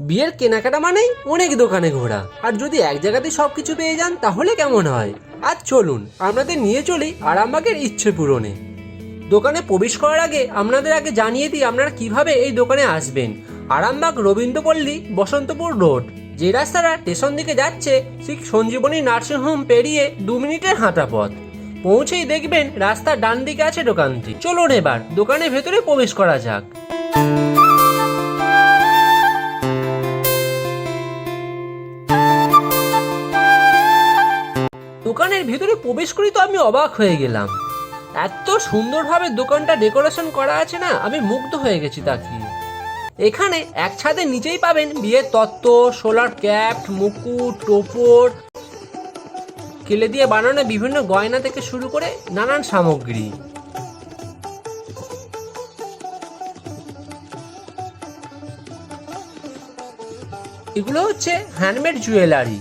বিয়ের কেনাকাটা মানেই অনেক দোকানে ঘোরা, আর যদি এক জায়গাতেই সবকিছু পেয়ে যান তাহলে কেমন হয়। আর চলুন আপনাদের নিয়ে চলি আরামবাগের ইচ্ছে পূরণে। দোকানে প্রবেশ করার আগে আপনাদের জানিয়ে দিই আপনারা কিভাবে এই দোকানে আসবেন। আরামবাগ রবীন্দ্রপল্লী বসন্তপুর রোড, যে রাস্তাটা স্টেশন দিকে যাচ্ছে ঠিক সঞ্জীবনী নার্সিংহোম পেরিয়ে 2 মিনিটের হাঁটা পথ। পৌঁছেই দেখবেন রাস্তার ডান দিকে আছে দোকানটি। চলুন এবার দোকানের ভেতরে প্রবেশ করা যাক। দোকানের ভেতরে প্রবেশ করি তো আমি অবাক হয়ে গেলাম। এত সুন্দরভাবে দোকানটা ডেকোরেশন করা আছে না, আমি মুগ্ধ হয়ে গেছি তাকিয়ে। এখানে এক ছাদের নিচেই পাবেন বিয়ের তত্ত্ব, সোলার ক্যাপ, মুকুট, টোপর, কেলে দিয়ে বানানো বিভিন্ন গয়না থেকে শুরু করে নানান সামগ্রী। এগুলো হচ্ছে হ্যান্ডমেড জুয়েলারি।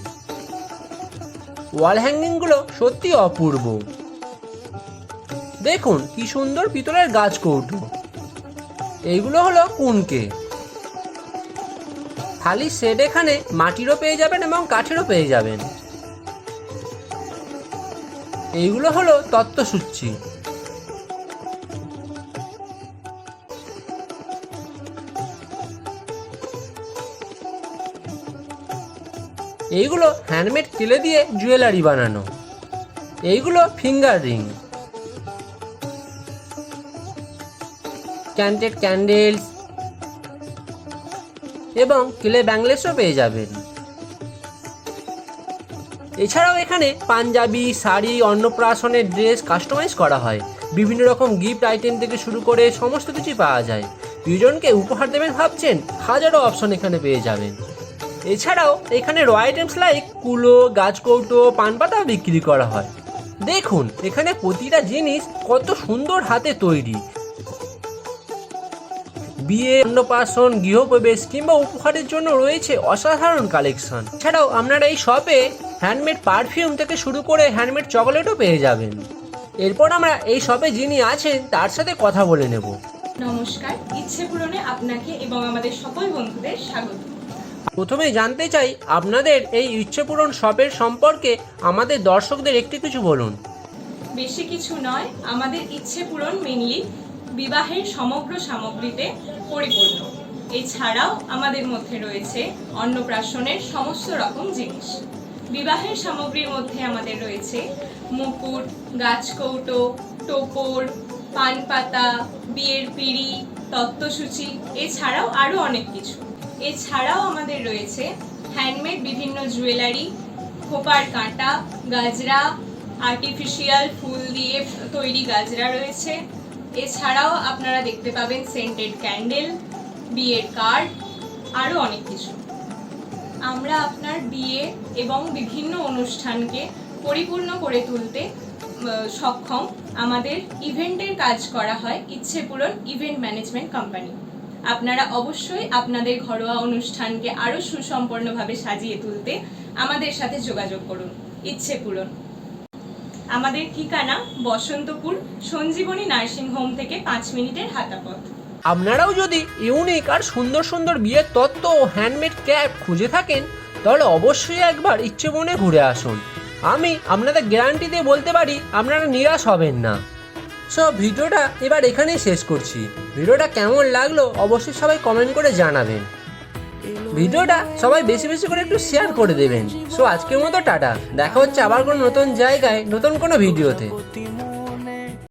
ওয়াল হ্যাঙ্গিং গুলো সত্যি অপূর্ব। দেখুন কি সুন্দর পিতলের গাছ কৌটো। এইগুলো হলো কুনকে। থালির সেট এখানে মাটিরও পেয়ে যাবেন এবং কাঠেরও পেয়ে যাবেন। এইগুলো হলো তত্ত্বসূচি। এইগুলো হ্যান্ডমেড তেলে দিয়ে জুয়েলারি বানানো। এইগুলো ফিঙ্গার রিং, ক্যান্টেড ক্যান্ডেলস এবং ক্লে ব্যাংলেসও পেয়ে যাবেন। এছাড়াও এখানে পাঞ্জাবি, শাড়ি, অন্নপ্রাশনের ড্রেস কাস্টমাইজ করা হয়। বিভিন্ন রকম গিফট আইটেম থেকে শুরু করে সমস্ত কিছুই পাওয়া যায়। প্রিয়জনকে উপহার দেবেন ভাবছেন, হাজারো অপশন এখানে পেয়ে যাবেন। এছাড়াও এখানে র আইটেমস লাইক কুলো, গাছ কৌটো, পান পাতাও বিক্রি করা হয়। দেখুন এখানে প্রতিটা জিনিস কত সুন্দর হাতে তৈরি। বিয়ে, অন্নপ্রাশন, গৃহপ্রবেশ কিংবা উপহারের জন্য রয়েছে অসাধারণ কালেকশন। এছাড়াও আপনারা এই শপে হ্যান্ডমেড পারফিউম থেকে শুরু করে হ্যান্ডমেড চকোলেটও পেয়ে যাবেন। এরপর আমরা এই শপে যিনি আছেন তার সাথে কথা বলে নেব। নমস্কার, ইচ্ছে পূরণে আপনাকে এবং আমাদের সকল বন্ধুদের স্বাগত। প্রথমে জানতে চাই আপনাদের এই ইচ্ছে পূরণ শপের সম্পর্কে আমাদের দর্শকদের একটু কিছু বলুন। বেশি কিছু নয়, আমাদের ইচ্ছে পূরণ মেনলি বিবাহের সমগ্র সামগ্রীতে পরিপূর্ণ। এছাড়াও আমাদের মধ্যে রয়েছে অন্নপ্রাশনের সমস্ত রকম জিনিস। বিবাহের সামগ্রীর মধ্যে আমাদের রয়েছে মুকুট, গাছ কৌটো, টোপর, পান পাতা, বিয়ের পিঁড়ি, তত্ত্বসূচি, এছাড়াও আরও অনেক কিছু। এছাড়াও আমাদের রয়েছে হ্যান্ডমেড বিভিন্ন জুয়েলারি, খোপার কাঁটা, গাজরা, আর্টিফিশিয়াল ফুল দিয়ে তৈরি গাজরা রয়েছে। এছাড়াও আপনারা দেখতে পাবেন সেন্টেড ক্যান্ডেল, বিয়ের কার্ড, আরও অনেক কিছু। আমরা আপনার বিয়ে এবং বিভিন্ন অনুষ্ঠানকে পরিপূর্ণ করে তুলতে সক্ষম। আমাদের ইভেন্টের কাজ করা হয় ইচ্ছে পূরণ ইভেন্ট ম্যানেজমেন্ট কোম্পানি। আপনারা অবশ্যই আপনাদের ঘরোয়া অনুষ্ঠানকে আরও সুসম্পন্নভাবে সাজিয়ে তুলতে আমাদের সাথে যোগাযোগ করুন। ইচ্ছে পূরণ। আমাদের ঠিকানা বসন্তপুর সঞ্জীবনী নার্সিংহোম থেকে 5 মিনিটের হাঁটা পথ। আপনারাও যদি ইউনিক আর সুন্দর সুন্দর বিয়ের তত্ত্ব ও হ্যান্ডমেড ক্যাপ খুঁজে থাকেন তাহলে অবশ্যই একবার ইচ্ছে মনে ঘুরে আসুন। আমি আপনাদের গ্যারান্টি দিয়ে বলতে পারি আপনারা নিরাশ হবেন না। সো ভিডিওটা এবার এখানেই শেষ করছি। ভিডিওটা কেমন লাগলো অবশ্যই সবাই কমেন্ট করে জানাবেন। ভিডিওটা সবাই বেশি বেশি করে একটু শেয়ার করে দেবেন। সো আজকের মতো টাটা, দেখা হচ্ছে আবার কোনো নতুন জায়গায় নতুন কোনো ভিডিওতে।